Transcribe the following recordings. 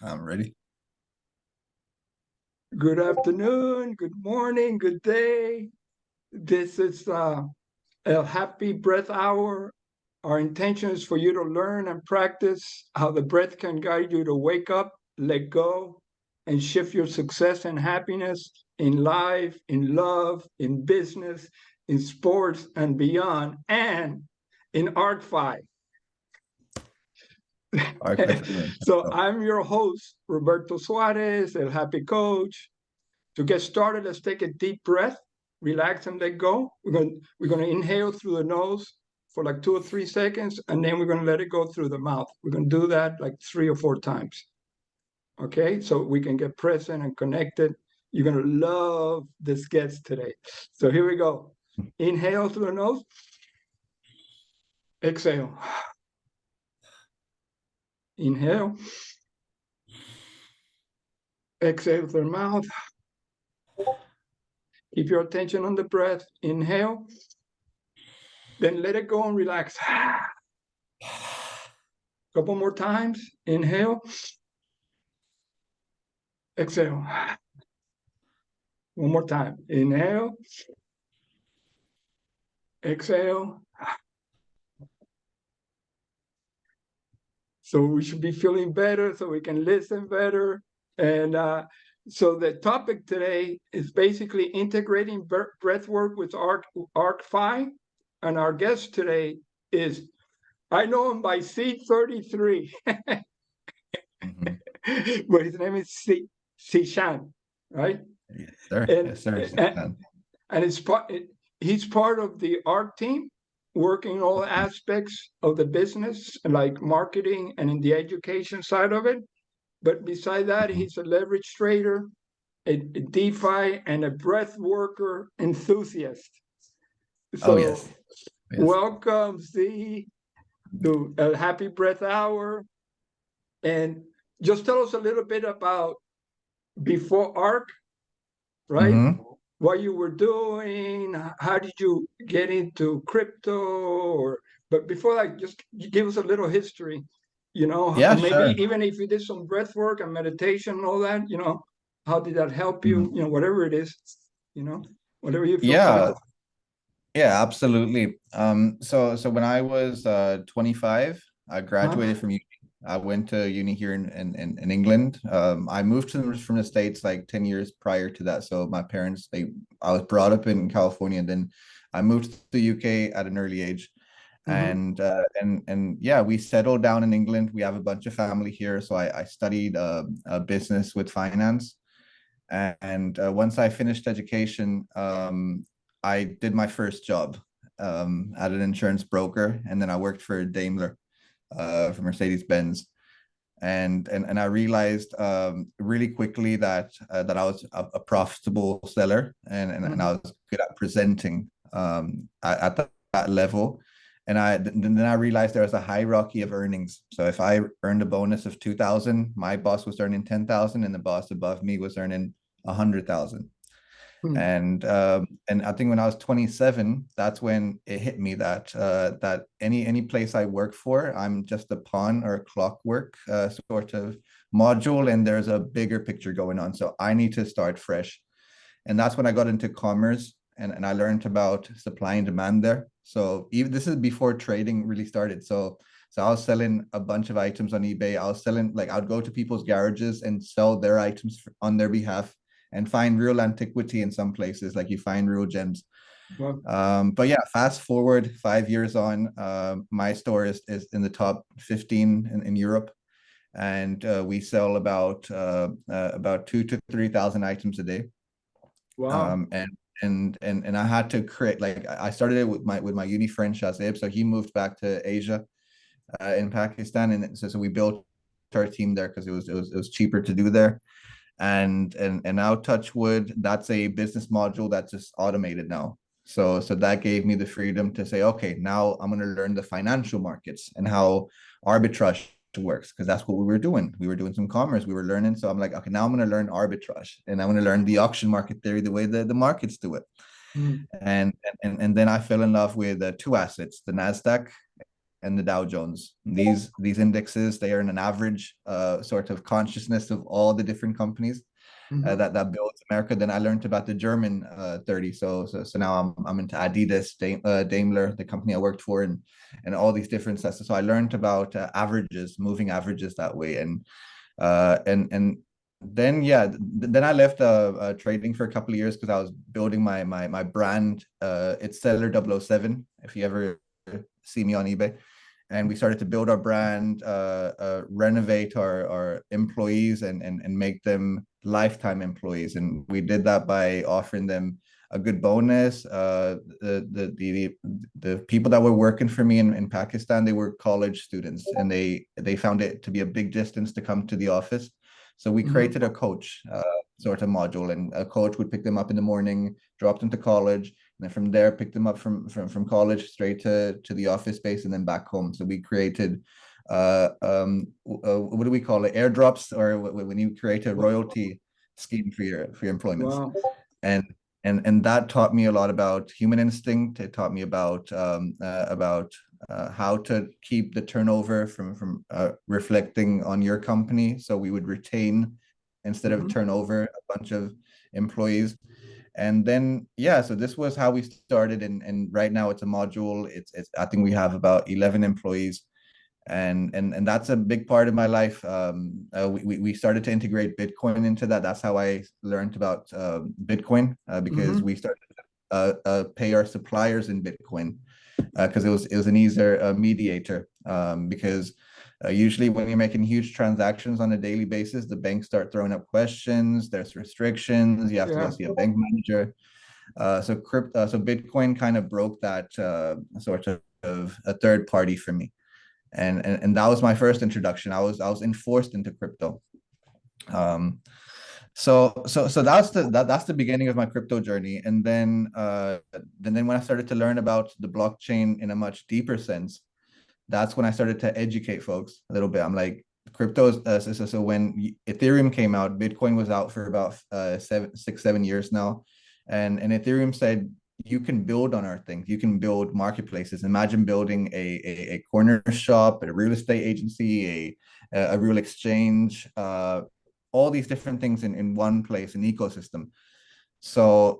I'm ready. Good afternoon, good morning, good day. This is a Happy Breath Hour. Our intention is for you to learn and practice how the breath can guide you to wake up, let go, and shift your success and happiness in life, in love, in business, in sports, and beyond, and in Ark.Fi. Arc-Life Freelance. So So, I'm your host, Roberto Suarez, El Happy Coach. To get started, let's take a deep breath, relax and let go. We're gonna inhale through the nose for like 2 or 3 seconds, and then we're gonna let it go through the mouth. We're gonna do that like 3 or 4 times. Okay, so we can get present and connected. You're gonna love this guest today. So here we go. Inhale through the nose, exhale. Inhale, exhale through the mouth. Keep your attention on the breath. Inhale, then let it go and relax. Couple more times. Inhale, exhale. One more time. Inhale, exhale. So we should be feeling better so we can listen better. And so the topic today is basically integrating breath work with Ark.Fi. And our guest today is, I know him by C33, mhm. but his name is Shan, right? Yes, sir. And, Yes, sir. and and he's part of the ARC team, working all aspects of the business, like marketing and in the education side of it. But beside that, Mhm. he's a leverage trader, a DeFi, and a breath worker enthusiast. Oh, So yes. Yes. welcome, Z, to a Happy Breath Hour. And just tell us a little bit about before ARC, right? Hmm. What you were doing, how did you get into crypto? Or but before that, just give us a little history, Yeah, maybe sure. even if you did some breath work and meditation and all that, how did that help you? Mhm. Whatever it is, you know, whatever you feel Yeah, comfortable. yeah, absolutely. So when I was 25, I graduated Huh? from uni. I went to uni here in England. I moved from the States like 10 years prior to that. So my parents, I was brought up in California, and then I moved to the UK at an early age. Mm-hmm. And yeah, we settled down in England. We have a bunch of family here, so I studied a business with finance. And once I finished education, I did my first job at an insurance broker, and then I worked for Daimler, for Mercedes-Benz. And I realized really quickly that I was a profitable seller, and Mm-hmm. I was good at presenting at that level. And then I realized there was a hierarchy of earnings. So if I earned a bonus of 2,000, my boss was earning 10,000, and the boss above me was earning 100,000. And I think when I was 27, that's when it hit me that any place I work for, I'm just a pawn or a clockwork sort of module, and there's a bigger picture going on. So I need to start fresh. And that's when I got into commerce, and I learned about supply and demand there. So even this is before trading really started. So I was selling a bunch of items on eBay. I was selling, like, I'd go to people's garages and sell their items on their behalf, and find real antiquity in some places, like you find real gems. Well, But yeah, fast forward 5 years on, my store is in the top 15 in Europe, and we sell about 2 to 3 thousand items a day. wow. And I had to create, like, I started it with my uni friend Shazib. So he moved back to Asia, in Pakistan, and so we built our team there because it was cheaper to do there. And now, touch wood, that's a business module that's just automated now. So that gave me the freedom to say, okay, now I'm going to learn the financial markets and how arbitrage works, because that's what we were doing. We were doing some commerce, we were learning. So I'm like, okay, now I'm going to learn arbitrage, and I'm going to learn the auction market theory, the way the markets do it. Mm. And then I fell in love with two assets, the Nasdaq and the Dow Jones. These indexes, they are an average sort of consciousness of all the different companies that builds America. Then I learned about the German 30. So now I'm into Adidas, Daimler, the company I worked for, and all these different sets. So I learned about averages, moving averages that way, and then then I left trading for a couple of years because I was building my brand. It's Seller 007. If you ever see me on eBay. And we started to build our brand, renovate our employees, and make them lifetime employees. And we did that by offering them a good bonus. The people that were working for me in Pakistan, they were college students, and they found it to be a big distance to come to the office. So we created a coach sort of module, and a coach would pick them up in the morning, drop them to college, and then from there pick them up from college straight to the office space and then back home. So we created what do we call it, airdrops, or when you create a royalty scheme for your employments. Wow. And that taught me a lot about human instinct. It taught me about how to keep the turnover from reflecting on your company. So we would retain instead of turnover a bunch of employees. And then so this was how we started, and right now it's a module. It's I think we have about 11 employees, and that's a big part of my life. We started to integrate Bitcoin into that. That's how I learned about Bitcoin, because we started to pay our suppliers in Bitcoin, because it was an easier mediator, because usually when you're making huge transactions on a daily basis, the banks start throwing up questions, there's restrictions, you have to go see a bank manager. So Bitcoin kind of broke that sort of a third party for me. And that was my first introduction. I was enforced into crypto. So that's the beginning of my crypto journey. And then when I started to learn about the blockchain in a much deeper sense, that's when I started to educate folks a little bit. I'm like, cryptos. So when Ethereum came out, Bitcoin was out for about 7 years now, and Ethereum said, you can build on our things. You can build marketplaces. Imagine building a corner shop, a real estate agency, a real exchange, all these different things in one place, an ecosystem. So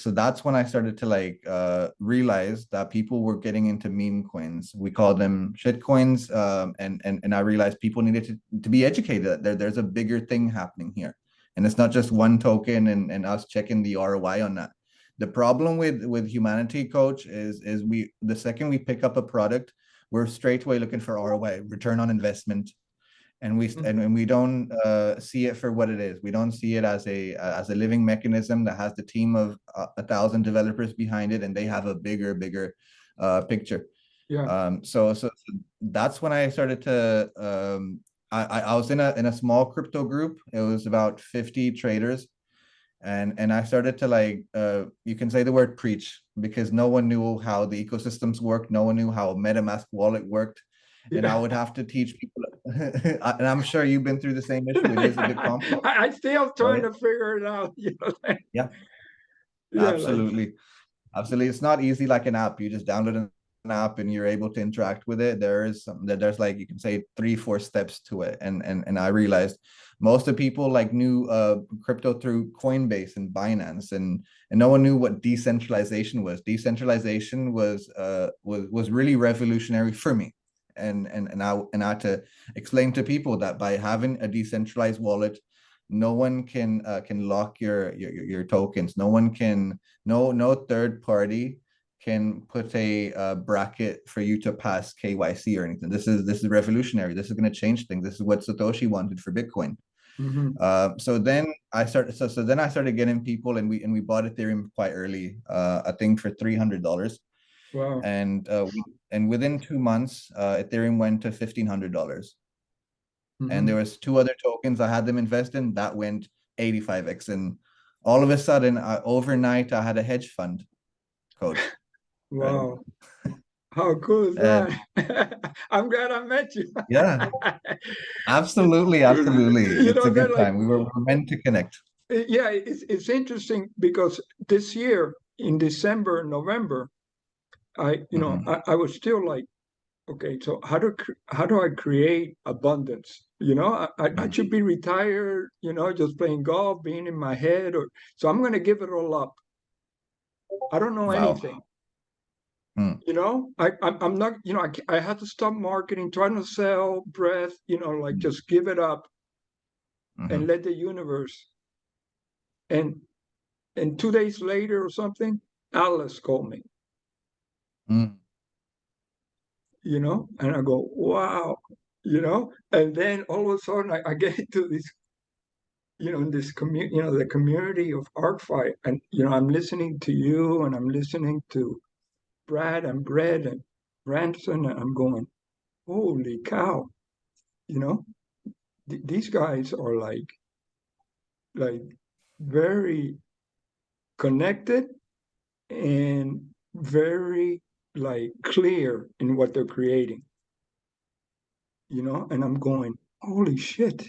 that's when I started to realize that people were getting into meme coins. We call them shit coins. And I realized people needed to be educated. There's a bigger thing happening here. And it's not just one token and us checking the ROI on that. The problem with humanity, coach, is the second we pick up a product, we're straight away looking for ROI, return on investment. And we don't see it for what it is. We don't see it as a living mechanism that has the team of 1,000 developers behind it, and they have a bigger picture. So that's when I started to I was in a small crypto group. It was about 50 traders, and I started to you can say the word preach, because no one knew how the ecosystems worked. No one knew how a MetaMask wallet worked. And I would have to teach people, and I'm sure you've been through the same issue. It is a bit complex. I still trying to figure it out. Yeah, absolutely. Absolutely. It's not easy like an app. You just download an app and you're able to interact with it. There's you can say 3-4 steps to it. And I realized most of the people knew crypto through Coinbase and Binance, and no one knew what decentralization was. Decentralization was really revolutionary for me. And I had to explain to people that by having a decentralized wallet, no one can lock your tokens. No third party can put a bracket for you to pass KYC or anything. This is revolutionary. This is going to change things. This is what Satoshi wanted for Bitcoin. So then I started getting people, and we bought Ethereum quite early. I think for $300. Wow. And within 2 months, Ethereum went to $1,500. And there was 2 other tokens I had them invest in that went 85x. And all of a sudden, overnight, I had a hedge fund, coach. Wow. How cool is that? I'm glad I met you. Yeah, absolutely. It's a good time. We were meant to connect. Yeah, it's interesting because this year in December, November, I was still okay, so how do I create abundance? I should be retired, just playing golf, being in my head, or so I'm going to give it all up. I don't know Wow. anything. Mm, I'm not, I had to stop marketing, trying to sell breath, like mm, just give it up and mhm, let the universe. And 2 days later or something, Alice called me, mm, and I go, wow, and then all of a sudden I get into this, in this community, the community of Ark.Fi, and I'm listening to you, and I'm listening to Brad and Brett and Branson, and I'm going, holy cow, you know, these guys are like very connected and very like clear in what they're creating, and I'm going, holy shit,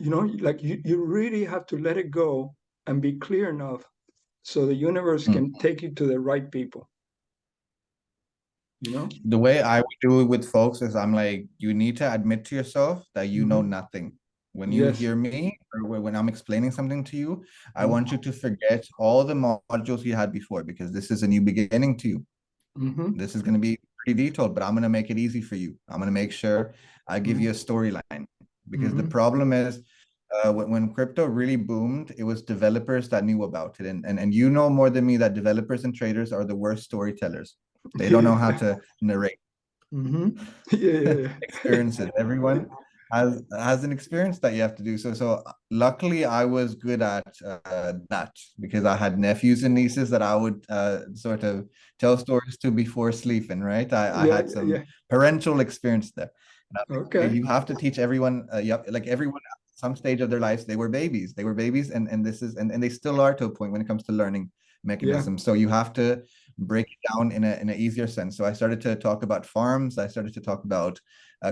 like you really have to let it go and be clear enough so the universe mm. can take you to the right people, you know? The way I would do it with folks is I'm like, you need to admit to yourself that you know Hmm. nothing. When you Yes. hear me or when I'm explaining something to you, I want you Mm-hmm. to forget all the modules you had before because this is a new beginning to you. Mm-hmm. This is going to be pretty detailed, but I'm going to make it easy for you. I'm going to make sure I give you a storyline because the Mm-hmm. problem is when crypto really boomed, it was developers that knew about it. And you know more than me that developers and traders are the worst storytellers. They don't know how Yeah. to narrate Mm-hmm. Yeah. experiences. Everyone has an experience that you have to do. So luckily I was good at that because I had nephews and nieces that I would sort of tell stories to before sleeping, right? I Yeah. had Yeah. some Yeah. parental experience there. And I was like, Okay. you have to teach everyone, like everyone at some stage of their lives, they were babies. They were babies and this is and they still are to a point when it comes to learning Yeah. mechanisms. So you have to break it down in a easier sense. So I started to talk about farms. I started to talk about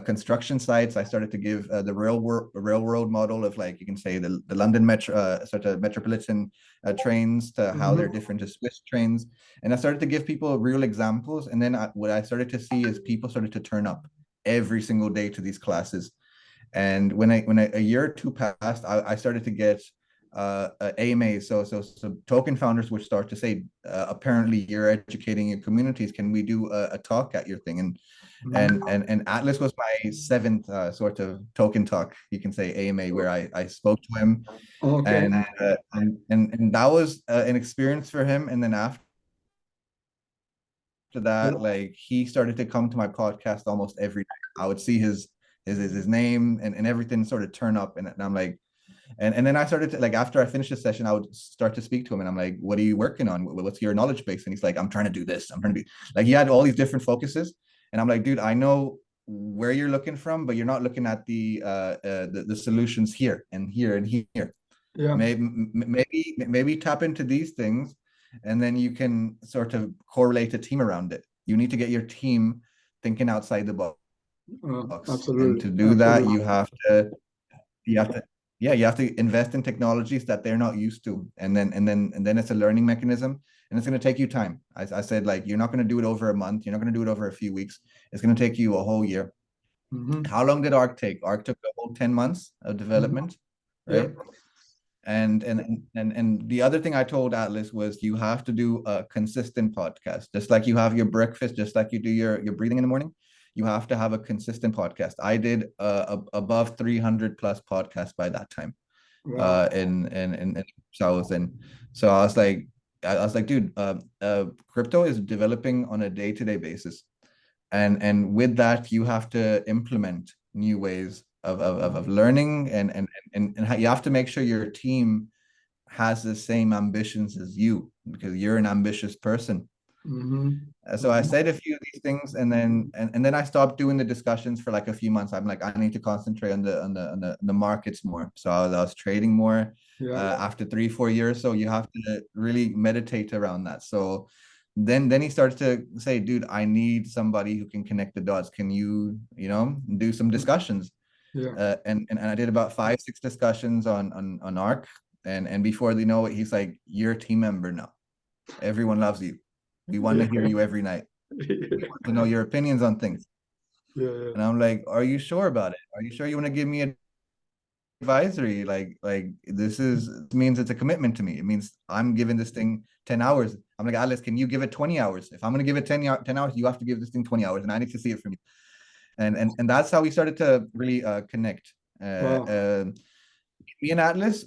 construction sites. I started to give the railroad model of like you can say the London metro sort of metropolitan trains to how they're Mm-hmm. different to Swiss trains, and I started to give people real examples. And then what I started to see is people started to turn up every single day to these classes. And a year or two passed, I started to get AMAs. So token founders would start to say, apparently you're educating your communities. Can we do a talk at your thing? And Atlas was my seventh sort of token talk, you can say AMA, where I spoke to him, Okay. and that was an experience for him. And then after that, like he started to come to my podcast almost every night. I would see his name and everything sort of turn up, and I'm like, and then I started to like after I finished the session, I would start to speak to him, and I'm like, "What are you working on? What's your knowledge base?" And he's like, "I'm trying to do this. I'm trying to be like." He had all these different focuses, and I'm like, "Dude, I know where you're looking from, but you're not looking at the solutions here and here and here. Yeah. Maybe tap into these things, and then you can sort of correlate a team around it. You need to get your team thinking outside the box, and Absolutely. to do that, Absolutely. you have to yeah you have to invest in technologies that they're not used to, and then it's a learning mechanism, and it's going to take you time. I said, like, you're not going to do it over a month, you're not going to do it over a few weeks. It's going to take you a whole year. Mm-hmm. How long did Ark take? Ark took a whole 10 months of Mm-hmm. development, Yep. right? And the other thing I told Atlas was you have to do a consistent podcast, just like you have your breakfast, just like you do your breathing in the morning. You have to have a consistent podcast. I did above 300 plus podcasts by that time. Wow. In so I was in. So I was like, dude, crypto is developing on a day-to-day basis, and with that you have to implement new ways of learning, and you have to make sure your team has the same ambitions as you because you're an ambitious person. Mm-hmm. So I Mm-hmm. said a few of these things, and then I stopped doing the discussions for like a few months. I'm like, I need to concentrate on the markets more. So I was trading more Yeah. after 3 4 years. So you have to really meditate around that. So then he started to say, dude, I need somebody who can connect the dots. Can you do some discussions? Yeah. And I did about 5 6 discussions on Arc, and before he's like, you're a team member now. Everyone loves you. We want to hear you every night. to know your opinions on things. Yeah. And I'm like, are you sure about it? Are you sure you want to give me advisory? This means it's a commitment to me. It means I'm giving this thing 10 hours. I'm like, Alice, can you give it 20 hours? If I'm going to give it 10 hours, you have to give this thing 20 hours and I need to see it from you. And that's how we started to really connect. Wow. Me and Atlas,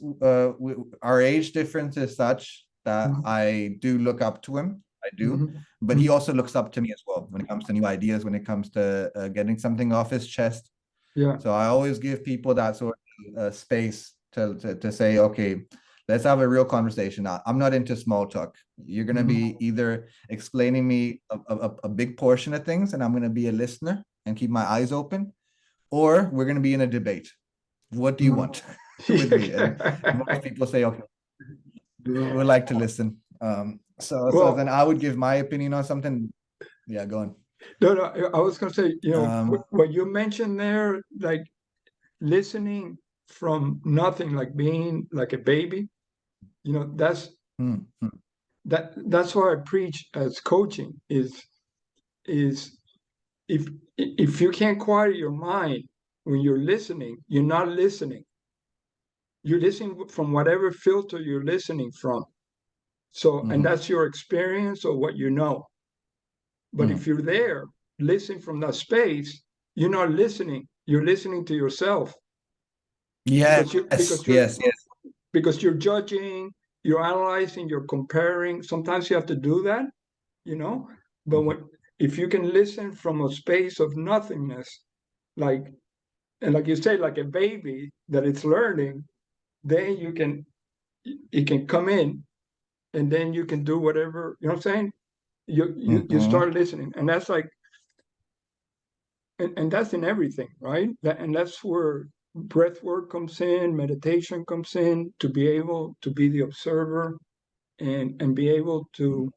our age difference is such that Mhm. I do look up to him. I do, Mhm. but he Mhm. also looks up to me as well when it comes to new ideas, when it comes to getting something off his chest. Yeah. So I always give people that sort of space to say, okay, let's have a real conversation. I'm not into small talk. You're going to Mhm. be either explaining me a big portion of things, and I'm going to be a listener and keep my eyes open, or we're going to be in a debate. What do you Mhm. want with me? And most people say, okay, we would like to listen. So then Well, I would give my opinion on something. Yeah, go on. no, no, I was going to say, Um, what you mentioned there, like listening from nothing, like being like a baby, that's hmm, hmm, that's why I preach as coaching is if if you can't quiet your mind when you're listening, you're not listening. You're listening from whatever filter you're listening from. So, and mhm, that's your experience or what you know. But if mhm. you're there, listening from that space, you're not listening. You're listening to yourself Yes, because you yes, yes. because you're judging, you're analyzing, you're comparing. Sometimes you have to do that, you know. But Mhm, when if you can listen from a space of nothingness, like and like you say, like a baby that it's learning, then it can come in and then you can do whatever, you know what I'm saying? You mhm, start listening. And that's like and that's in everything, right? And that's where breath work comes in, meditation comes in, to be able to be the observer and be able to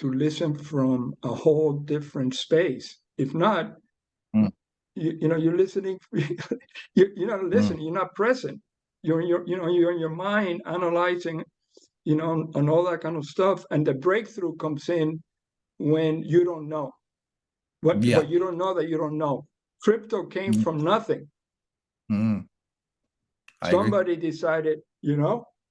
listen from a whole different space. If not, mhm, you're listening, you're not mhm. listening, you're not present. You're in you're in your mind analyzing, and all that kind of stuff. And the breakthrough comes in when you don't know. What Yeah. you don't know that you don't know. Crypto came Mm, from nothing. mhm. I agree. Somebody decided,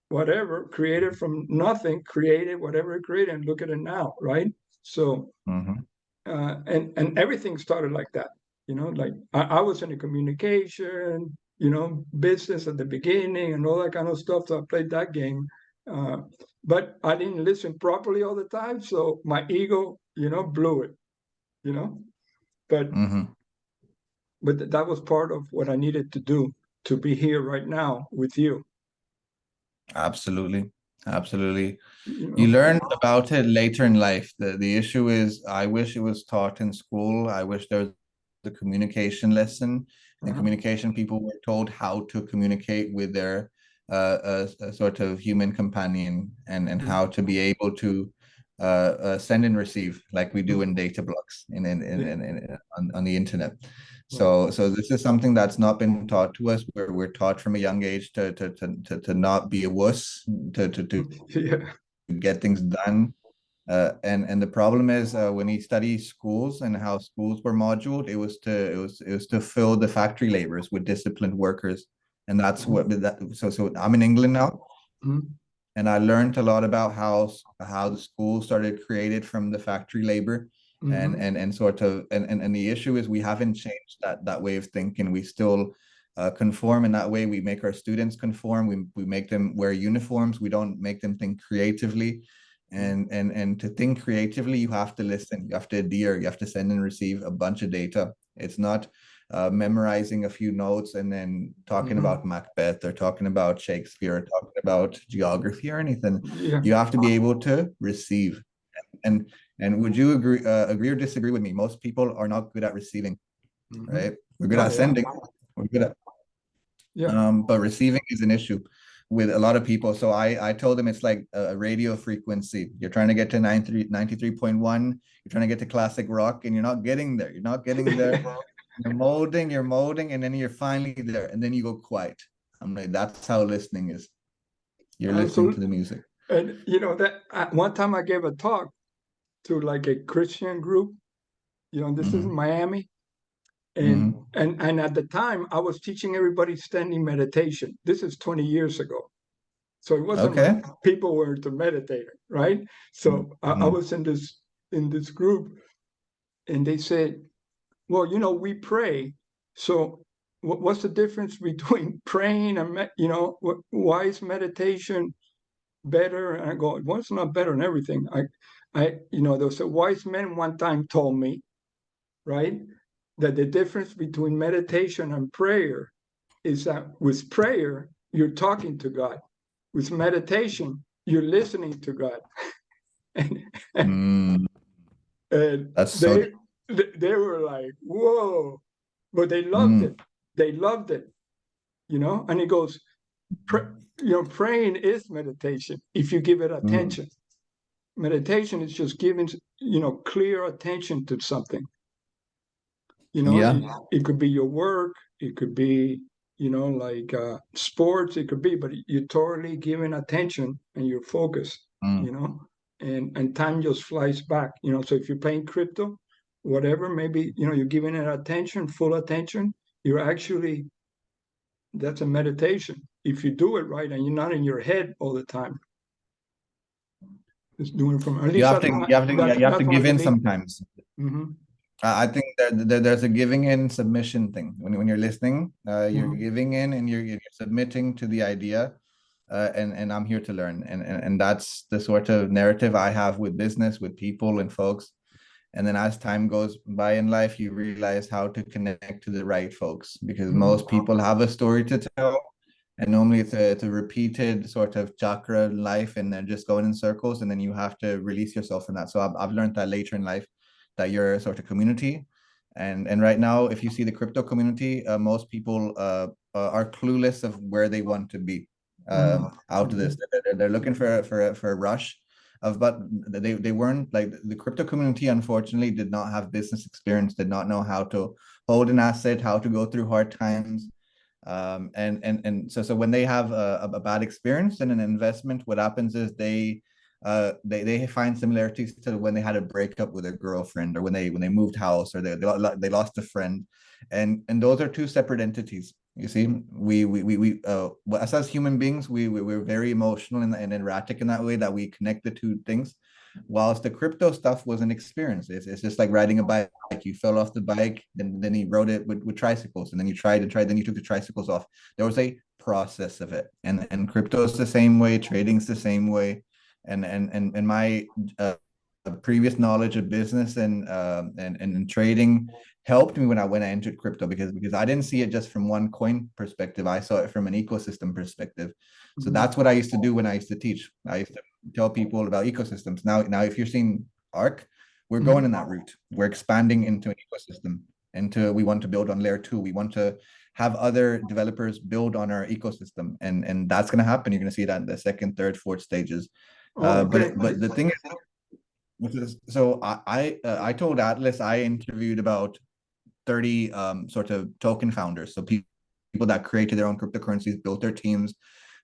whatever, created from nothing, created whatever it created, and look at it now, right? So, Mhm, and everything started like that. Like I was in the communication, business at the beginning and all that kind of stuff. So I played that game, uh, but I didn't listen properly all the time. So my ego, blew it. You know, but mhm. that was part of what I needed to do to be here right now with you. Absolutely. Absolutely. You You know, learn about it later in life. The issue is, I wish it was taught in school. I wish there was the communication lesson. And uh-huh. communication people were told how to communicate with their sort of human companion and how to be able to send and receive like we do in data blocks on the internet. Right. So this is something that's not been taught to us. We're taught from a young age to not be a wuss, to Yeah. get things done. And the problem is when you study schools and how schools were moduled, it was to fill the factory laborers with disciplined workers, and that's Uh-huh. what that. So I'm in England now, Mhm. and I learned a lot about how the school started created from the factory labor, Mhm. and sort of and the issue is we haven't changed that way of thinking. We still conform in that way. We make our students conform. We make them wear uniforms. We don't make them think creatively. And to think creatively, you have to listen. You have to adhere. You have to send and receive a bunch of data. It's not memorizing a few notes and then talking Mhm. about Macbeth or talking about Shakespeare or talking about geography or anything. Yeah. You have to be able to receive. And and would you agree or disagree with me? Most people are not good at receiving, Mhm. right? We're good Oh at yeah. sending. We're good at Yeah. but receiving is an issue with a lot of people. So I told them it's like a radio frequency. You're trying to get to 93.1. You're trying to get to classic rock, and you're not getting there. You're not getting there. You're molding, and then you're finally there, and then you go quiet. I'm like, that's how listening is. You're listening to Absolutely. the music. And that one time I gave a talk to like a Christian group. This is Mm-hmm. Miami. And Mm-hmm. and at the time I was teaching everybody standing meditation. This is 20 years ago. So it wasn't like Okay. people were to meditate, right? So I Mm-hmm. was in this group, and they said, well, we pray. So what's the difference between praying and why is meditation better? And I go, well, it's not better than everything. There was a wise man one time told me, right, that the difference between meditation and prayer is that with prayer you're talking to God. With meditation, you're listening to God. and, and, Mm. and That's so. they were like, whoa, but they loved Mm. it. They loved it, And he goes, praying is meditation if you give it Mm. attention. Meditation is just giving, clear attention to something. Yeah. It could be your work, it could be, like sports, it could be, but you're totally giving attention and you're focused, Mm. you know, and time just flies back, So if you're playing crypto, whatever, maybe, you're giving it attention, full attention, you're actually, that's a meditation. If you do it right and you're not in your head all the time, it's doing it from, at You least have to. You have to. Yeah. You have to that's what I give in believe. sometimes. Hmm. I think there's a giving in submission thing. When you're listening, you're Hmm. giving in and you're submitting to the idea, and I'm here to learn, and that's the sort of narrative I have with business, with people and folks. And then as time goes by in life, you realize how to connect to the right folks because most Hmm. people have a story to tell. And normally it's a repeated sort of chakra life and then just going in circles. And then you have to release yourself from that. So I've learned that later in life that you're a sort of community. And right now, if you see the crypto community, most people are clueless of where they want to be out of this. Hmm. They're looking for a rush of, but they weren't like the crypto community, unfortunately, did not have business experience, did not know how to hold an asset, how to go through hard times. So when they have a bad experience in an investment, what happens is they find similarities to when they had a breakup with a girlfriend or when they moved house or they lost a friend, and those are two separate entities. You see, as human beings, we're very emotional and erratic in that way that we connect the two things. Whilst the crypto stuff was an experience, it's just like riding a bike. You fell off the bike, then you rode it with tricycles, and then you tried and tried, then you took the tricycles off. There was a process of it, and crypto is the same way, trading's the same way, and my previous knowledge of business and trading helped me when I entered crypto because I didn't see it just from one coin perspective. I saw it from an ecosystem perspective. So Hmm. that's what I used to do when I used to teach. I used to tell people about ecosystems. Now if you're seeing Ark, we're going in Hmm. that route. We're expanding into an ecosystem. We want to build on layer 2. We want to have other developers build on our ecosystem, and that's going to happen. You're going to see that in the second, third, fourth stages. Oh, okay. But the thing is, so I told Atlas I interviewed about 30 sort of token founders. So people that created their own cryptocurrencies, built their teams,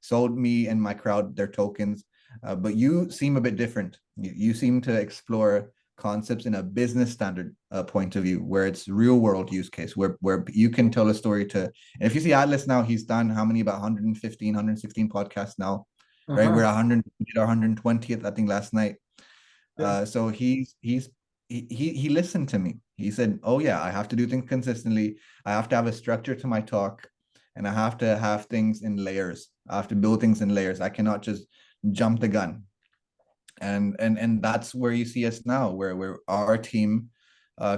sold me and my crowd their tokens. But you seem a bit different. You seem to explore concepts in a business standard point of view, where it's real world use case, where you can tell a story to. And if you see Atlas now, he's done how many? About 115, 116 podcasts now, right? We're Uh-huh. 100, 120th, I think, last night. Yeah. So he listened to me. He said, "Oh yeah, I have to do things consistently. I have to have a structure to my talk, and I have to have things in layers. I have to build things in layers. I cannot just jump the gun." And that's where you see us now, where our team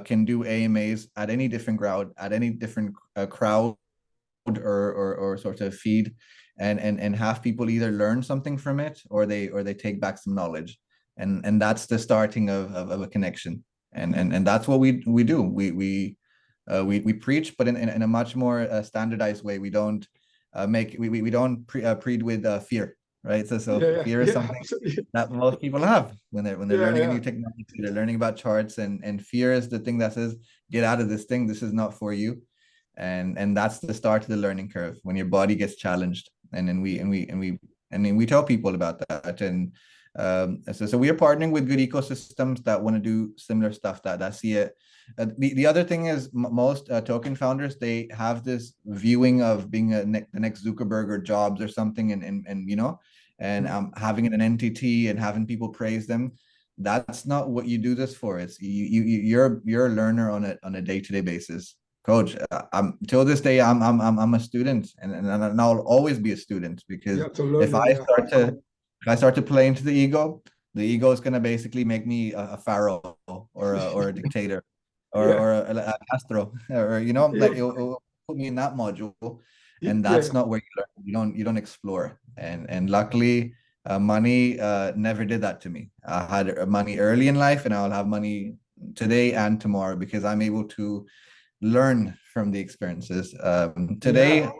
can do AMAs at any different crowd, at any different crowd or sort of feed, and have people either learn something from it or they take back some knowledge, and that's the starting of a connection, and that's what we do. We preach, but in a much more standardized way. We don't we don't preed with fear, right? So Yeah, fear is yeah, something yeah, that most people have when they're yeah, learning a yeah. new technology. They're learning about charts, and fear is the thing that says, get out of this thing, this is not for you. And that's the start of the learning curve, when your body gets challenged. And then we tell people about that. And So we are partnering with good ecosystems that want to do similar stuff that see it. The other thing is most token founders, they have this viewing of being the next Zuckerberg or Jobs or something, and and having an entity and having people praise them. That's not what you do this for. It's you're a learner on a day-to-day basis. Coach, I'm till this day I'm a student, and I'll always be a student, because Yeah, if absolutely. I Yeah. start to if I start to play into the ego is gonna basically make me a pharaoh or a dictator Yeah. or a Castro, or Yeah. like it'll put me in that module, and Yeah. that's not where you learn. You don't explore. And luckily, money never did that to me. I had money early in life, and I'll have money today and tomorrow, because I'm able to learn from the experiences. Today, Yeah.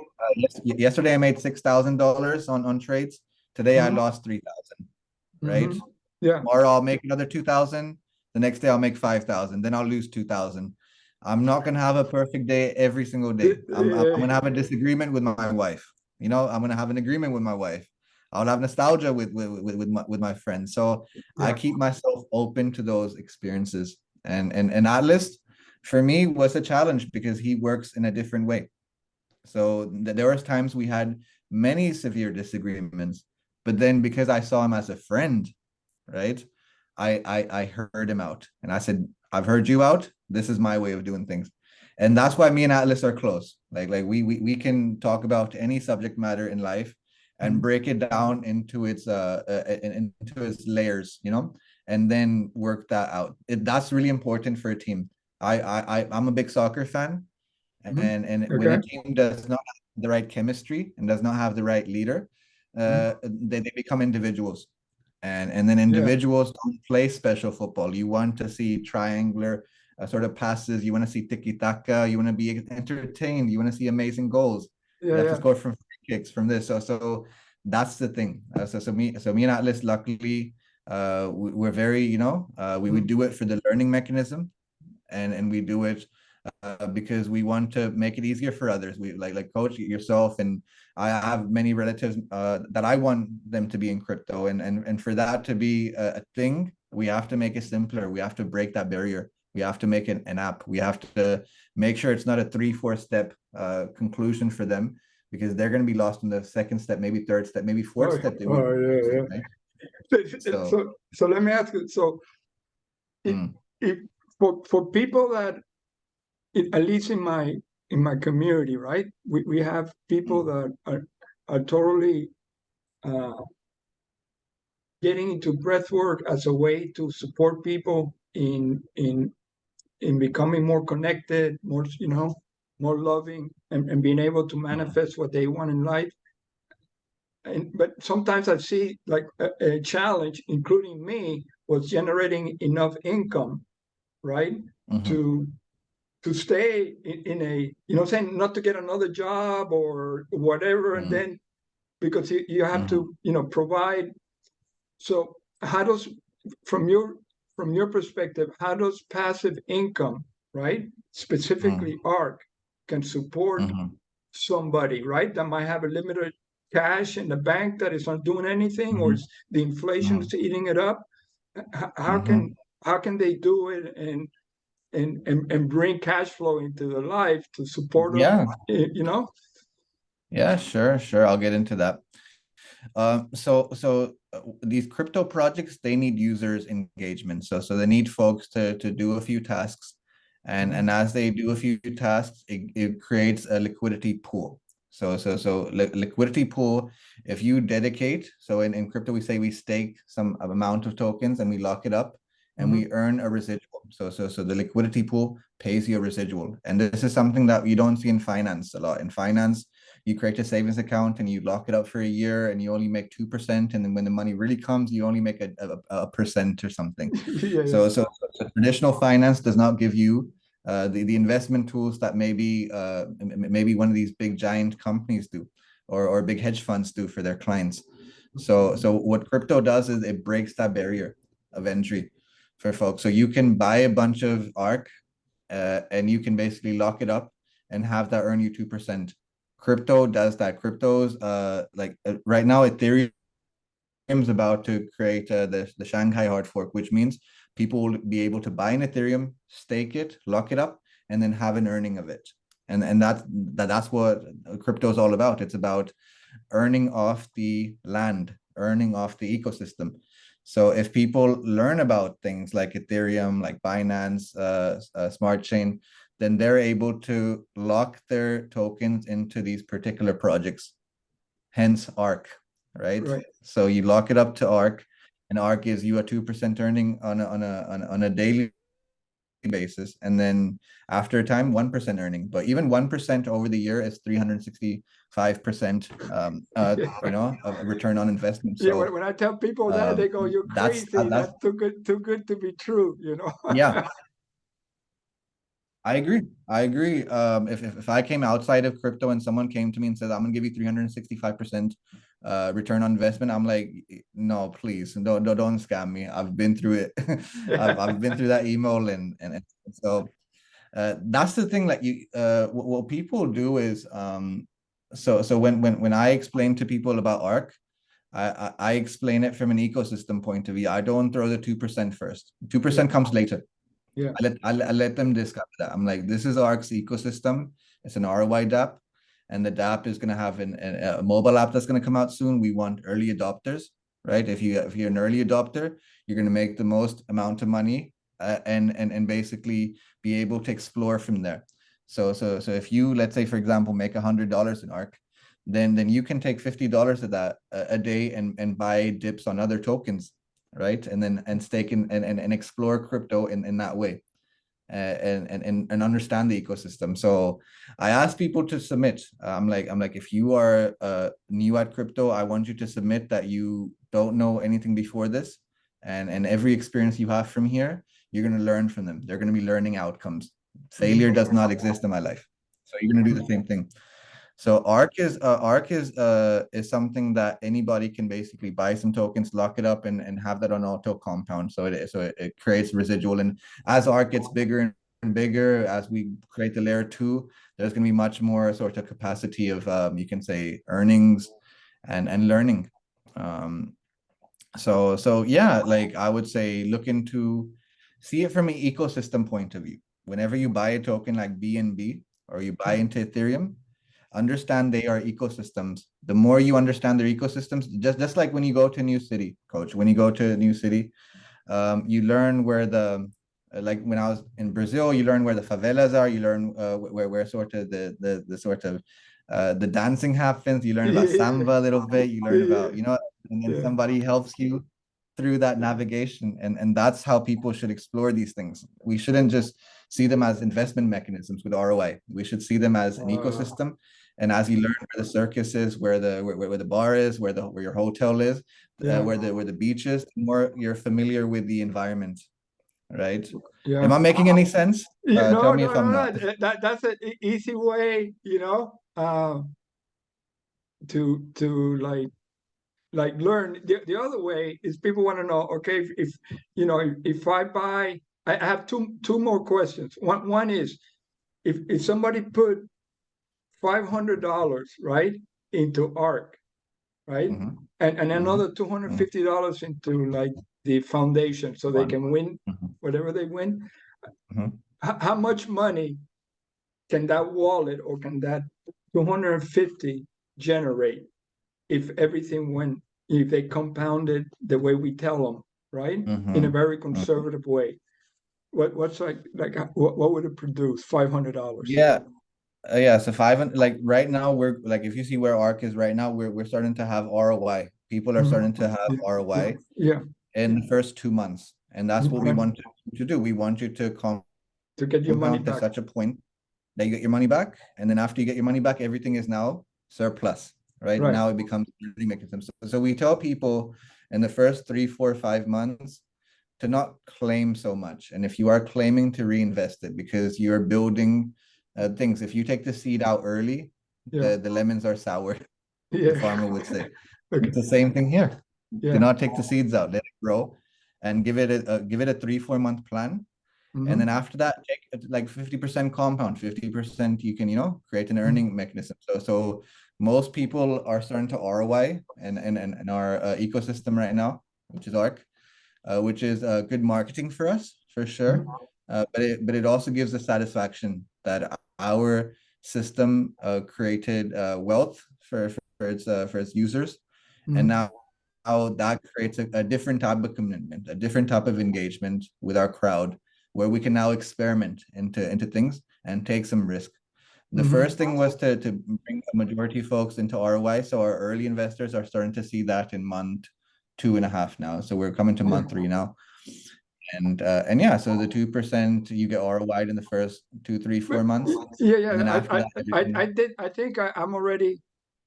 yesterday I made $6,000 on trades. Today I Mhm. lost 3,000. Right? Mhm. Yeah. Tomorrow I'll make another 2,000. The next day I'll make 5,000. Then I'll lose 2,000. I'm not gonna have a perfect day every single day. I'm gonna have a disagreement with my wife. I'm gonna have an agreement with my wife. I'll have nostalgia with my friends. So I Yeah. keep myself open to those experiences. And Atlas, for me, was a challenge because he works in a different way. So there was times we had many severe disagreements, but then because I saw him as a friend, right? I heard him out, and I said, I've heard you out. This is my way of doing things. And that's why me and Atlas are close. Like we can talk about any subject matter in life and Mhm. break it down into its layers, and then work that out. That's really important for a team. I'm a big soccer fan, Mhm. and when a Okay. team does not have the right chemistry and does not have the right leader, Mhm. they become individuals, and then Yeah. individuals don't play special football. You want to see triangular sort of passes. You want to see tiki taka. You want to be entertained. You want to see amazing goals. Yeah. You have to Yeah. score from free kicks from this. So that's the thing. So me and Atlas, luckily, we're very, we Mhm. do it for the learning mechanism, and we do it because we want to make it easier for others. We like coach yourself, and I have many relatives that I want them to be in crypto, and for that to be a thing, we have to make it simpler. We have to break that barrier. We have to make it an app. We have to make sure it's not a 3-4 step conclusion for them, because they're going to be lost in the second step, maybe third step, maybe fourth Oh, step. They would, oh yeah, right? yeah. So, So let me ask you. So if, mm, if for people that at least in my community, right? We have people mm, that are totally uh, getting into breath work as a way to support people in becoming more connected, more more loving, and being able to mm, manifest what they want in life. And but sometimes I see like a challenge, including me, was generating enough income, right, mhm, to to stay in a saying not to get another job or whatever, and mm, then because you have mhm, to provide. So how does from your from your perspective, how does passive income, right, mm, specifically Ark, can support mhm, somebody, right, that might have a limited cash in the bank that is not doing anything, or mhm, it's, the inflation mhm, is eating it up? How can mhm. they do it and bring cash flow into their life to support them? Yeah, You know? yeah, sure. I'll get into that. These crypto projects, they need users engagement. So they need folks to do a few tasks, and Mhm. as they do a few tasks, it creates a liquidity pool. Liquidity pool. If you dedicate, so in crypto we say we stake some amount of tokens and we lock it up, and Mhm. we earn a residual. So the liquidity pool pays you a residual, and this is something that you don't see in finance a lot. In finance, you create a savings account and you lock it up for a year and you only make 2%. And then when the money really comes, you only make a percent or something. Yeah, yeah. So traditional finance does not give you the investment tools that maybe one of these big giant companies do, or big hedge funds do for their clients. So what crypto does is it breaks that barrier of entry for folks. So you can buy a bunch of ARK, and you can basically lock it up and have that earn you 2%. Crypto does that. Crypto's right now Ethereum Ethereum's about to create the Shanghai hard fork, which means people will be able to buy an Ethereum, stake it, lock it up, and then have an earning of it. And that's what crypto is all about. It's about earning off the land, earning off the ecosystem. So if people learn about things like Ethereum, like Binance, Smart Chain, then they're able to lock their tokens into these particular projects. Hence Ark, right? Right. So you lock it up to Ark, and Ark gives you a 2% earning on a daily basis, and then after a time 1% earning. But even 1% over the year is 365% of return on investment. Yeah, So when I tell people that, they go, "You're crazy. that's That's too good to be true," you know. yeah, I agree. I agree. If I came outside of crypto and someone came to me and said, I'm gonna give you 365% return on investment, I'm like, no, please, don't scam me. I've been through it. I've been through that email, and so that's the thing. Like what people do is so when I explain to people about Arc, I explain it from an ecosystem point of view. I don't throw the 2% first. 2% comes later. Yeah. I let them discover that. I'm like, this is Arc's ecosystem. It's an ROI DApp, and the DApp is going to have a mobile app that's going to come out soon. We want early adopters, right? If you're an early adopter, you're going to make the most amount of money, and basically be able to explore from there. So if you, let's say for example, make $100 in Arc, then you can take $50 of that a day and buy dips on other tokens, right? And then stake and explore crypto in that way, and understand the ecosystem. So I ask people to submit. I'm like, if you are new at crypto, I want you to submit that you don't know anything before this, and every experience you have from here, you're going to learn from them. They're going to be learning outcomes. Failure does not exist in my life, so you're going to do the same thing. So Arc is something that anybody can basically buy some tokens, lock it up, and have that on auto compound. So it creates residual. And as Arc gets bigger and bigger, as we create the layer 2, there's going to be much more sort of capacity of you can say earnings and learning. So yeah, like I would say look into, see it from an ecosystem point of view. Whenever you buy a token like BNB or you buy into Ethereum, understand they are ecosystems. The more you understand their ecosystems, just like when you go to a new city, coach, when you go to a new city, you learn where like when I was in Brazil, you learn where the favelas are, you learn where sort of the sort of the dancing happens, you learn about samba a little bit, you learn about, and then somebody helps you through that navigation, and that's how people should explore these things. We shouldn't just see them as investment mechanisms with ROI. We should see them as an ecosystem. And as you learn where the circus is, where the bar is, where your hotel is, where the beach is, the more you're familiar with the environment, right? Yeah. Am I making any sense? No, Tell me if I'm no. not. That's an easy way, to like learn. The other way is people want to know, okay, if I buy, I have two more questions. One is if somebody put $500, right, into Arc, right, and another $250 into like the foundation, so they can win whatever they win. How much money can that wallet or can that 250 generate if everything went, if they compounded the way we tell them, right, in a very conservative way? What's like what would it produce? $500? Yeah. So 500, like right now, we're like, if you see where Arc is right now, we're starting to have ROI. People are starting to have ROI Yeah. in the first 2 months, and that's what we want to do. We want you to get your money compound to back. such a point that you get your money back, and then after you get your money back, everything is now surplus, right? Now it becomes a mechanism. So we tell people in the first 3, 4, 5 months to not claim so much, and if you are claiming, to reinvest it, because you're building things. If you take the seed out early, the lemons are sour. The farmer would say. It's the same thing here. Do not take the seeds out. Let it grow, and give it a 3, 4 month plan. And then Mm-hmm. after that, take like 50% compound, 50% you can, create an earning mechanism. So most people are starting to ROI and our ecosystem right now, which is Ark, which is good marketing for us for sure. Mm-hmm. But it also gives the satisfaction that our system created wealth for its users, and Mm-hmm. now how that creates a different type of commitment, a different type of engagement with our crowd, where we can now experiment into things and take some risk. The Mm-hmm. first thing was to bring the majority folks into ROI. So our early investors are starting to see that in month 2.5 now. So we're coming to Yeah. month 3 now. And yeah, so the 2% you get ROI in the first 2, 3, 4 months. Yeah, And yeah. then after that, I everything. did. I think I'm already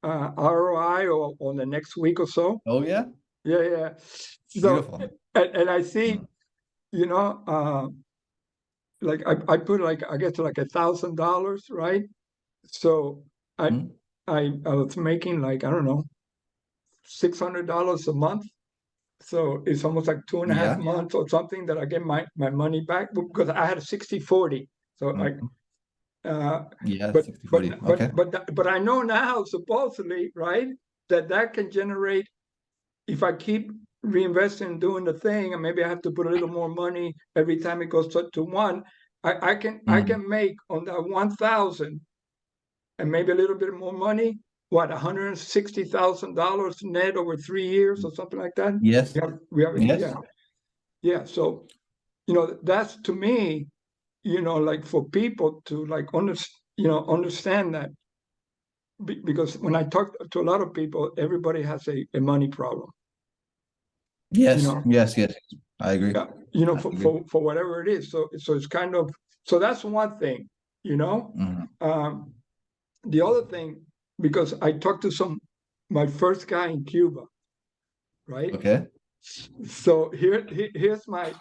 ROI or on the next week or so. Oh yeah, Yeah, yeah. So, beautiful. and I see, Mm. you know, like I put like I guess like $1,000, right? So I Mm. I was making like I don't know $600 a month. So it's almost like 2.5 months or something that I get my money back because I had a 60/40. So Mm. uh, Yeah, but 60, but 40. but Okay. but I know now supposedly, right, that can generate if I keep reinvesting and doing the thing, and maybe I have to put a little more money every time it goes to one. I Mm. can make on that 1,000 and maybe a little bit more money. What, $160,000 net over 3 years or something like that? Yes. Yeah, Yes. yeah. So that's to me, like for people to like understand that because when I talk to a lot of people, everybody has a money problem. You Yes. know, Yes. Yes. I agree. yeah, I for, agree. whatever it is. So it's kind of so that's one thing, you know. Mhm. Um, the other thing, because I talked to my first guy in Cuba, right? Okay. So here's my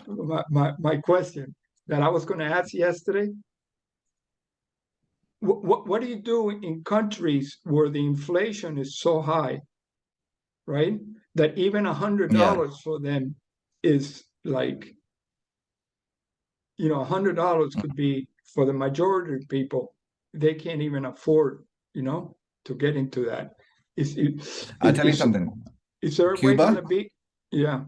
question that I was going to ask yesterday. What do you do in countries where the inflation is so high, right? That even a hundred Yeah. dollars for them is like $100 could be for the majority of people, they can't even afford, to get into that. Is I'll is tell you is, something. is there a way going to Cuba, be? Yeah.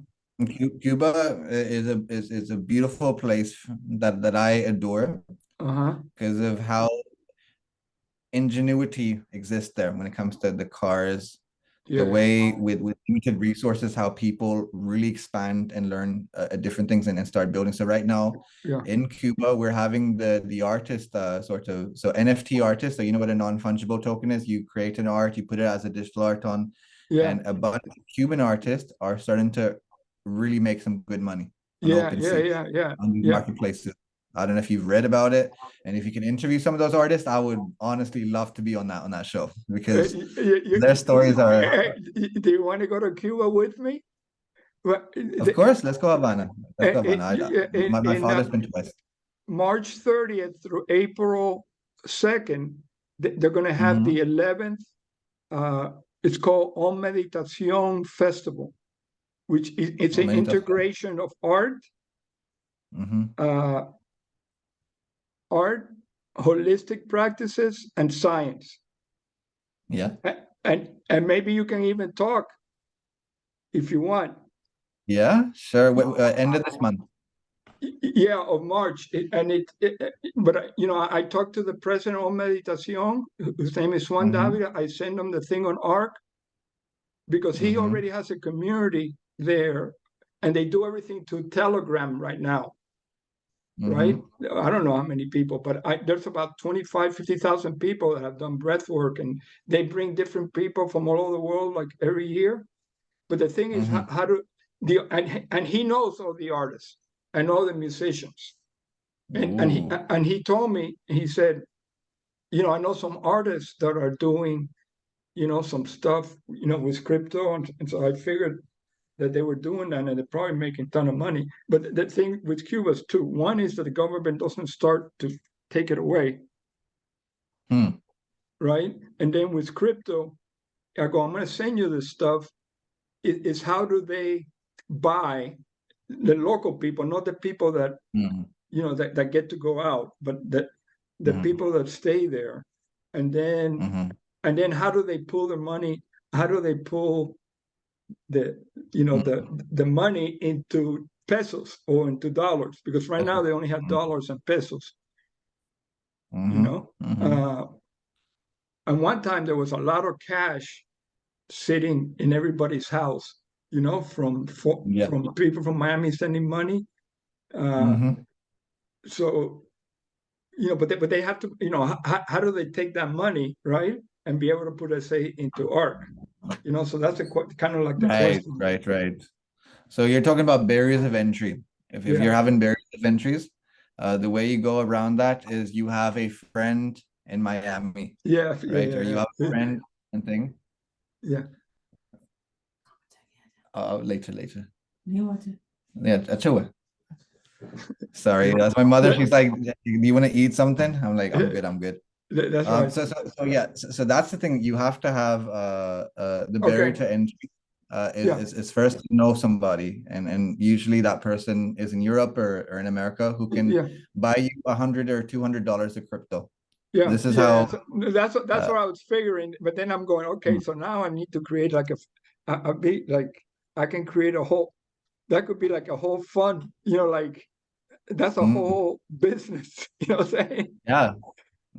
Cuba is a beautiful place that I adore Uh-huh. because of how ingenuity exists there when it comes to the cars, the Yeah. way with limited resources, how people really expand and learn different things and start building. So right now Yeah. in Cuba, we're having the artist sort of so NFT artist. So you know what a non-fungible token is? You create an art, you put it as a digital art on, Yeah. and a bunch of Cuban artists are starting to really make some good money on Yeah. Yeah. OpenSea Yeah. Yeah. on these Yeah. marketplaces. I don't know if you've read about it, and if you can interview some of those artists, I would honestly love to be on that show because their stories are. Do you want to go to Cuba with me? Well, Of course, let's go Havana. Let's go Havana. My in father's been twice. March 30th through April 2nd, they're going to have Mm-hmm. the 11th. It's called On Meditación Festival, which it's Oh, an many tough. integration of Mm-hmm. uh, art, holistic practices, and science. Yeah. And maybe you can even talk if you want. Yeah. Sure. End of this month. Yeah, of March. But I talked to the president of Meditación, whose name is Juan Mm-hmm. Davila. I sent him the thing on Ark because he Mm-hmm. already has a community there, and they do everything to Telegram right now, right? Mm-hmm. I don't know how many people, but there's about 25, 50,000 people that have done breath work, and they bring different people from all over the world, like every year. But the thing is, Mm-hmm. how do and he knows all the artists and all the musicians, Ooh. and he told me, he said, I know some artists that are doing, some stuff, with crypto, and so I figured that they were doing that and they're probably making a ton of money. But the thing with Cuba is two. One is that the government doesn't start to take it away, Hmm. right? And then with crypto, I go, I'm going to send you this stuff. Is how do they buy the local people, not the people that Mm-hmm. that get to go out, but the Mhm. people that stay there, and then Mhm. how do they pull the money? How do they pull the the money into pesos or into dollars? Because right now they only have dollars and pesos. You Mhm. know, Mhm. uh, and one time there was a lot of cash sitting in everybody's house. Yeah. From people from Miami sending money. Uh, Mhm. so but they have to, how do they take that money, right, and be able to put it, say, into Ark? So that's kind of like the Right, question. right, right. So you're talking about barriers of entry. If Yeah, you're having barriers of entries, the way you go around that is you have a friend in Miami, yeah, yeah, right? Or yeah, you have a yeah, friend and thing. yeah. Later. Yeah, achewa. Sorry, that's my mother. She's like, "Do you want to eat something?" I'm like, "I'm Yeah, good, I'm good." that's right. So yeah, so that's the thing. You have to have the barrier Okay. to entry Yeah, is first to know somebody, and usually that person is in Europe or in America who can yeah, buy you $100 or $200 of crypto. yeah, This is yeah. how. So that's Uh, what I was figuring. But then I'm going, okay, mm, so now I need to create like a big, like, I can create a whole, that could be like a whole fund, like that's a mm, whole business. You know what I'm saying? yeah,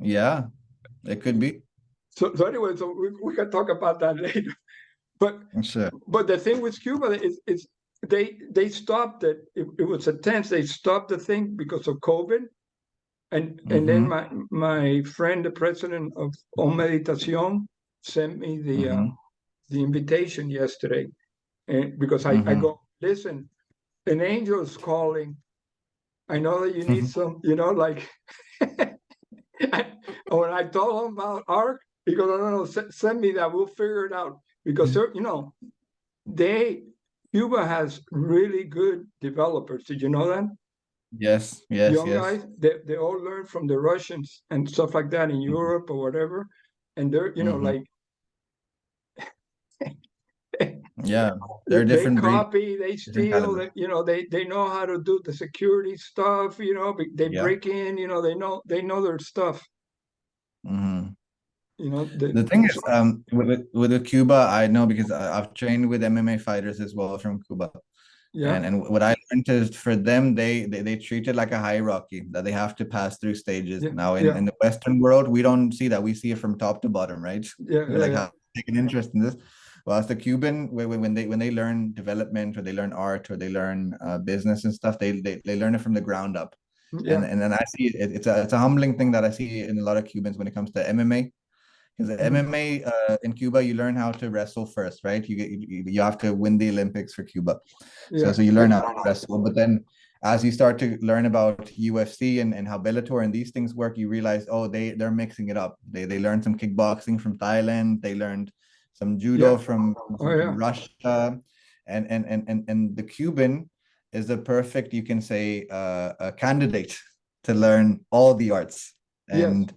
yeah, it could be. So anyway, so we can talk about that later. But Sure. the thing with Cuba is they stopped it. It was a tense. They stopped the thing because of COVID. And then Mm-hmm. my friend, the president of On Meditacion, sent me Mm-hmm. the invitation yesterday, and because I Mm-hmm. go, listen, an angel is calling. I know that you need some, like. When I told him about Ark, he goes, no, send me that. We'll figure it out. Because they Cuba has really good developers. Did you know that? Yes, yes, Young yes. guys, they all learn from the Russians and stuff like that in Europe or whatever. And they're, Mm-hmm. like, Yeah, they're a they different breed, copy, they different steal, caliber. they know how to do the security stuff, they Yeah. break in, they know their stuff, Mm-hmm. you know, the, The thing is, so, with Cuba, I know because I've trained with MMA fighters as well from Cuba, yeah, and what I learned is for them, they treat it like a hierarchy that they have to pass through stages. yeah, Now, yeah, in the Western world, we don't see that. We see it from top to bottom, right? yeah, We're yeah, like, yeah, have take an interest in this. Well, as the Cuban, when they learn development or they learn art or they learn business and stuff, they learn it from the ground up. yeah, And then I see it's a humbling thing that I see in a lot of Cubans when it comes to MMA. Because the mhm, MMA in Cuba, you learn how to wrestle first, right? You have to win the Olympics for Cuba, so yeah, you learn how to wrestle. But then, as you start to learn about UFC and how Bellator and these things work, you realize, oh, they're mixing it up. They learned some kickboxing from Thailand. They learned some yeah, judo oh from yeah, Russia, and the Cuban is the perfect, you can say, a candidate to learn all the arts yes, and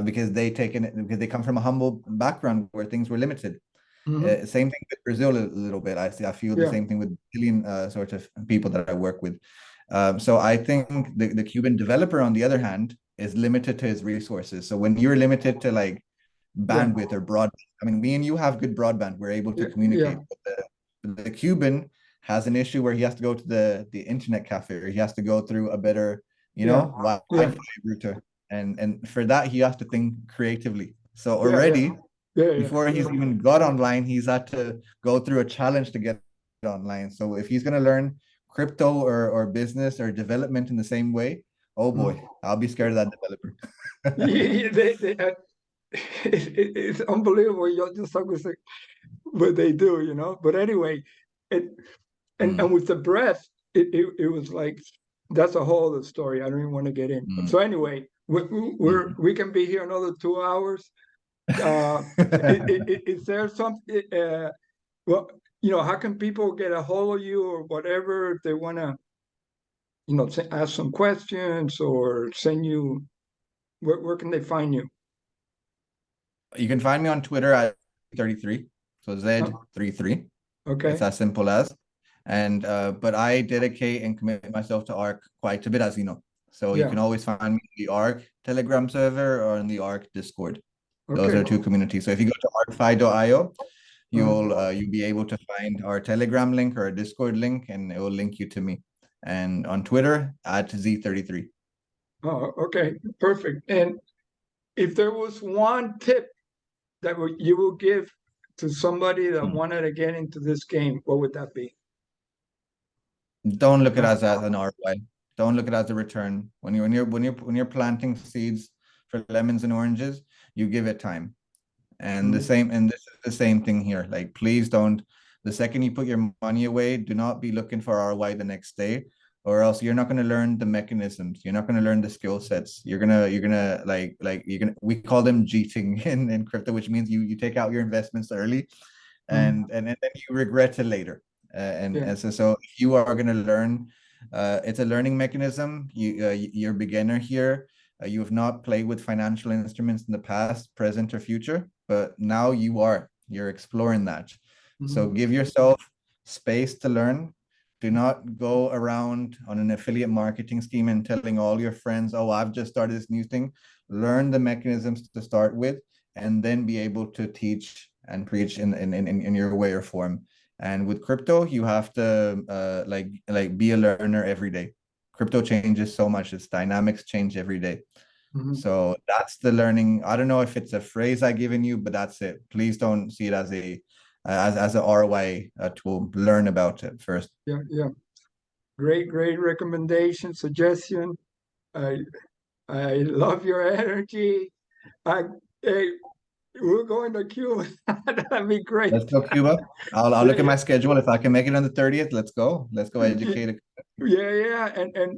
because they come from a humble background where things were limited. hmm, Same thing with Brazil a little bit. I feel the yeah, same thing with Brazilian sort of people that I work with. So I think the Cuban developer, on the other hand, is limited to his resources. So when you're limited to like yeah, bandwidth or broadband, I mean, me and you have good broadband. We're able to yeah, yeah, communicate. But the Cuban has an issue where he has to go to the internet cafe or he has to go through a better, yeah, yeah, Wi-Fi router. And for that, he has to think creatively. So yeah, yeah, already, yeah, yeah, before he's even got online, he's had to go through a challenge to get online. So if he's going to learn crypto or business or development in the same way, oh mm. boy, I'll be scared of that developer. Yeah, it's unbelievable. You're just like, but they do, But anyway, it and Mm, with the breath, it was like, that's a whole other story. I don't even want to get in. mm, So anyway, mm. we can be here another 2 hours. Uh, is there something? Well, how can people get a hold of you or whatever if they want to, ask some questions or send you? Where can they find you? You can find me on Twitter at 33. So Uh, Z33. It's okay. as simple as. And but I dedicate and commit myself to Ark quite a bit, as you know. So you Yeah. can always find me in the Ark Telegram server or in the Ark Discord. Those Okay. are two communities. So if you go to Ark.Fi.io, Uh, you'll be able to find our Telegram link or a Discord link, and it will link you to me. And on Twitter at Z33. oh, okay. Perfect. And if there was one tip that you will give to somebody that wanted to get into this game, what would that be? Don't look at it as an ROI. Don't look at it as a return. When you're planting seeds for lemons and oranges, you give it time. And this is the same thing here. Like, please don't, the second you put your money away, do not be looking for ROI the next day, or else you're not going to learn the mechanisms. You're not going to learn the skill sets. You're gonna we call them cheating in crypto, which means you take out your investments early and then you regret it later. And so if you are going to learn, it's a learning mechanism. You're a beginner here. You have not played with financial instruments in the past, present, or future, but now you're exploring that. So give yourself space to learn. Do not go around on an affiliate marketing scheme and telling all your friends, oh, I've just started this new thing. Learn the mechanisms to start with, and then be able to teach and preach in your way or form. And with crypto, you have to be a learner every day. Crypto changes so much. Its dynamics change every day. So that's the learning. I don't know if it's a phrase I've given you, but that's it. Please don't see it as a ROI tool. Learn about it first. Yeah. Great recommendation, suggestion. I I love your energy. I Hey, we're going to Cuba. That'd be great. Let's go, Cuba. I'll look at my schedule. If I can make it on the 30th, let's go. Let's go educate. Yeah, and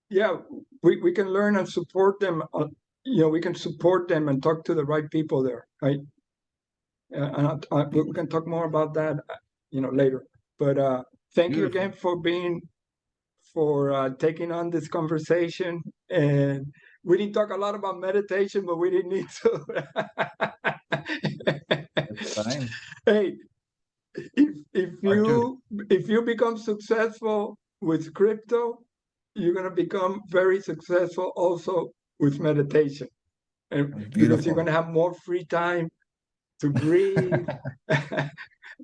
yeah, we can learn and support them. We can support them and talk to the right people there, right? And we can talk more about that, later. But thank you again Beautiful. for taking on this conversation. And we didn't talk a lot about meditation, but we didn't need to. It's fine. Hey, if Part two. you become successful with crypto, you're gonna become very successful also with meditation, and because you're Beautiful. gonna have more free time to breathe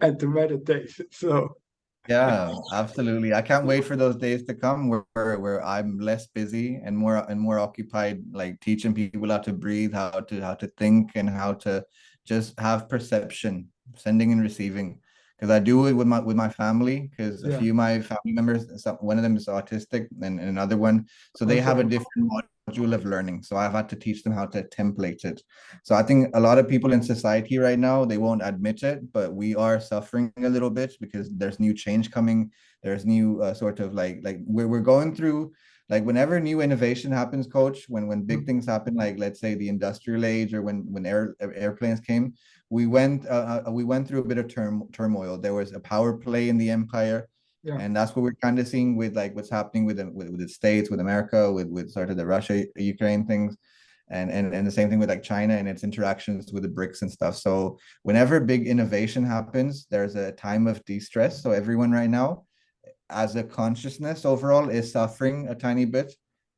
and to meditate. So Yeah, absolutely. I can't wait for those days to come where I'm less busy and more occupied, like teaching people how to breathe, how to think, and how to just have perception, sending and receiving. Because I do it with my family, because a yeah, few of my family members, one of them is autistic and another one, so they I'm have a sorry. different module of learning. So I've had to teach them how to template it. So I think a lot of people in society right now, they won't admit it, but we are suffering a little bit because there's new change coming. There's new sort of like we're going through, like whenever new innovation happens, coach, when big things happen, like let's say the industrial age or when airplanes came, we went through a bit of turmoil. There was a power play in the empire. Yeah, And that's what we're kind of seeing with like what's happening with the States, with America, with sort of the Russia Ukraine things, and the same thing with like China and its interactions with the BRICS and stuff. So whenever big innovation happens, there's a time of de-stress. So everyone right now, as a consciousness overall, is suffering a tiny bit,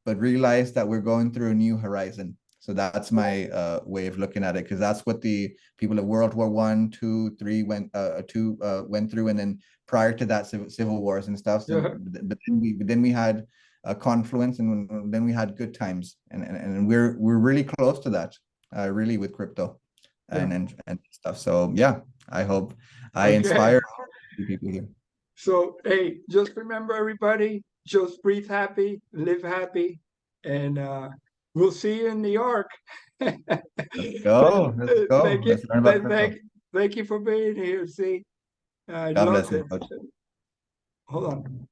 but realize that we're going through a new horizon. So that's my way of looking at it, because that's what the people of World War One, two, three went through, and then prior to that, civil wars and stuff. So, yeah, but then we had a confluence, and then we had good times, and we're really close to that, really, with crypto yeah. and stuff. So yeah, I hope I Okay. inspire people here. So hey, just remember, everybody, just breathe happy, live happy, and we'll see you in New York. Let's go. Let's go. Thank you, Let's learn about crypto. thank you for being here. See, I God bless loved you, it. coach. Hold on.